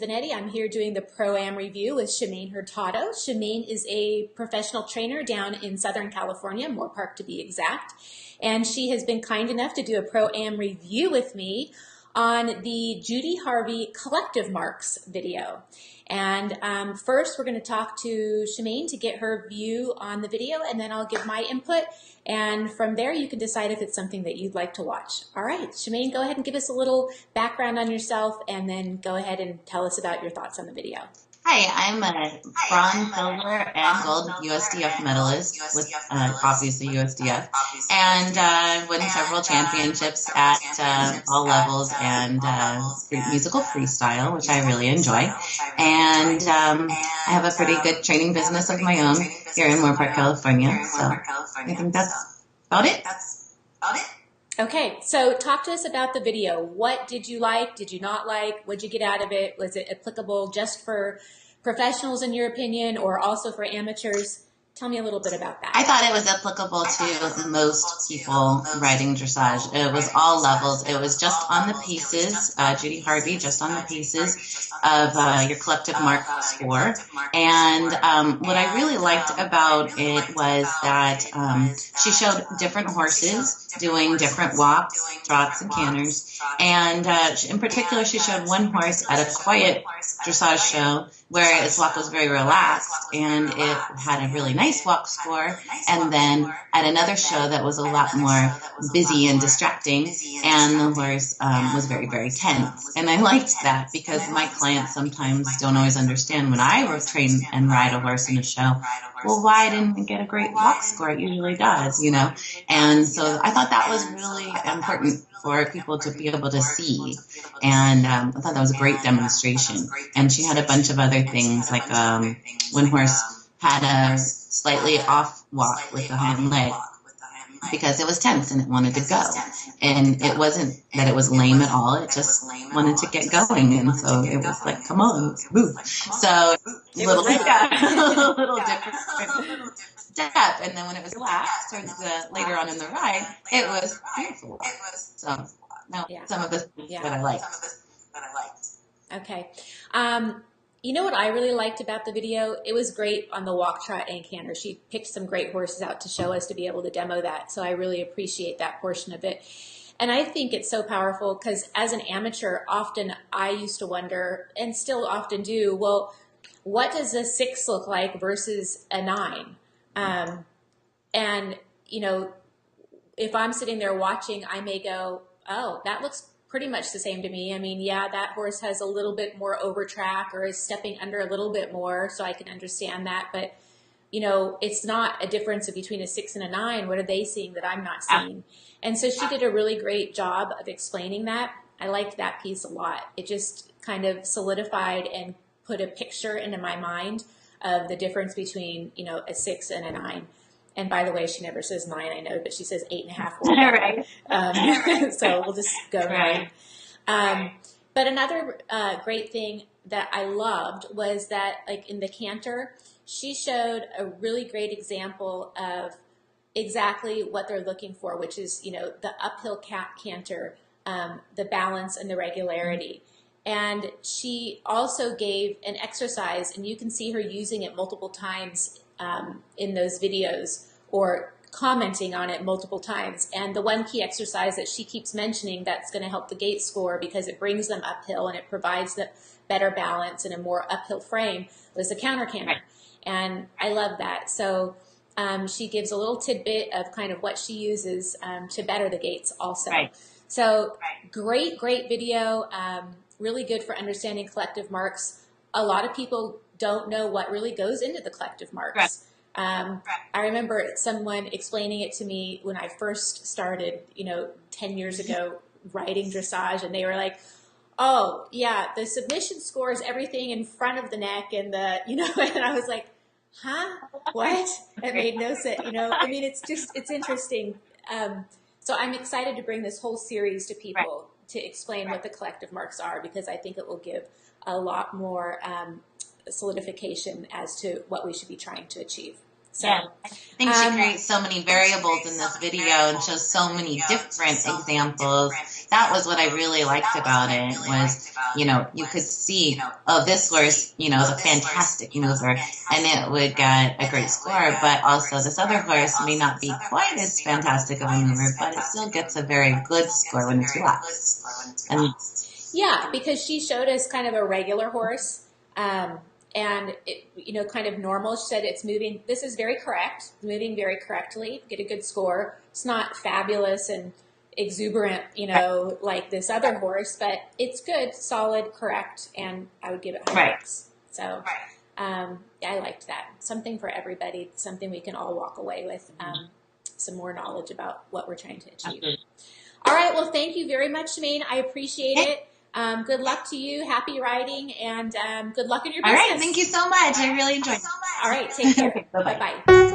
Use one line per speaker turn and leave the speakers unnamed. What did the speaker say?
Vanetti. I'm here doing the Pro-Am review with Shemaine Hurtado. Shemaine is a professional trainer down in Southern California, Moore Park to be exact. And she has been kind enough to do a Pro-Am review with me on the Judy Harvey collective marks video. And first we're going to talk to Shemaine to get her view on the video, and then I'll give my input. And from there you can decide if it's something that you'd like to watch. All right, Shemaine, go ahead and give us a little background on yourself, and then go ahead and tell us about your thoughts on the video.
Hi, I'm a bronze, silver, and gold USDF medalist with obviously USDF, and won several championships at all levels and musical freestyle, which I really enjoy. And I have a pretty good training business of my own here in Moore Park, California. So I think that's about it.
Okay, so talk to us about the video. What did you like? Did you not like? What did you get out of it? Was it applicable just for professionals in your opinion, or also for amateurs? Tell me a little bit about that.
I thought it was applicable to most people riding dressage. It was all levels. It was just on the pieces, Judy Harvey, just on the pieces of your collective mark score. And what I really liked about it was that she showed different horses doing different walks, trots, and canters. And in particular, she showed one horse at a quiet dressage show where its walk was very relaxed, and it had a really nice walk score. And then at another show that was a lot more busy and distracting, and the horse was very, very tense. And I liked that because my clients sometimes don't always understand when I train and ride a horse in a show. Well, why didn't it get a great walk score? It usually does, you know. And so I thought that was really important for people to be able to see. And I thought that was a great demonstration. And she had a bunch of other things, like one horse had a slightly off walk with the hind leg because it was tense and it wanted to go. And it wasn't that it was lame at all. It just wanted to get going. And so it was like, come on, let's move. So a little different step. And then when it was relaxed towards the later on in the ride, it was beautiful. So some of the things that I liked.
Okay. You know what I really liked about the video? It was great on the walk, trot, and canter. She picked some great horses out to show us to be able to demo that. So I really appreciate that portion of it. And I think it's so powerful because as an amateur, often I used to wonder, and still often do, well, what does a 6 look like versus a 9? And, you know, if I'm sitting there watching, I may go, oh, that looks pretty much the same to me. I mean, yeah, that horse has a little bit more over track or is stepping under a little bit more, so I can understand that. But, you know, it's not a difference between a 6 and a 9. What are they seeing that I'm not seeing? And so she did a really great job of explaining that. I liked that piece a lot. It just kind of solidified and put a picture into my mind of the difference between, you know, a 6 and a 9. And by the way, she never says 9, I know, but she says 8.5.
Right.
So we'll just go 9. But another great thing that I loved was that, like in the canter, she showed a really great example of exactly what they're looking for, which is, you know, the uphill canter, the balance and the regularity. And she also gave an exercise, and you can see her using it multiple times in those videos or commenting on it multiple times. And the one key exercise that she keeps mentioning that's going to help the gait score because it brings them uphill and it provides the better balance and a more uphill frame was the counter canter. Right. And I love that. So she gives a little tidbit of kind of what she uses to better the gaits also. Right. So great video. Really good for understanding collective marks. A lot of people don't know what really goes into the collective marks. Right. I remember someone explaining it to me when I first started, you know, 10 years ago riding dressage, and they were like, oh, yeah, the submission score is everything in front of the neck and the, you know, and I was like, huh? What? It made no sense, you know? I mean, it's interesting. So I'm excited to bring this whole series to people to explain what the collective marks are, because I think it will give a lot more solidification as to what we should be trying to achieve. So,
yeah, I think she creates so many variables in this video and shows so many different examples that was what I really liked about it was, you could see, oh, this horse, is a fantastic mover, and it would get a great score, but also this other horse may not be quite as fantastic of a mover, but it still gets a very good score when it's relaxed. And
yeah, because she showed us kind of a regular horse, and it, kind of normal. She said it's moving. This is very correct, moving very correctly. Get a good score. It's not fabulous and exuberant, like this other horse, but it's good, solid, correct, and I would give it high marks. So, yeah, I liked that. Something for everybody. Something we can all walk away with. Some more knowledge about what we're trying to achieve. All right. Well, thank you very much, Shemaine. I appreciate it. Good luck to you. Happy riding, and good luck in your business.
All right. Thank you so much. I really enjoyed it.
All right. Take care.
Bye-bye.
Bye-bye.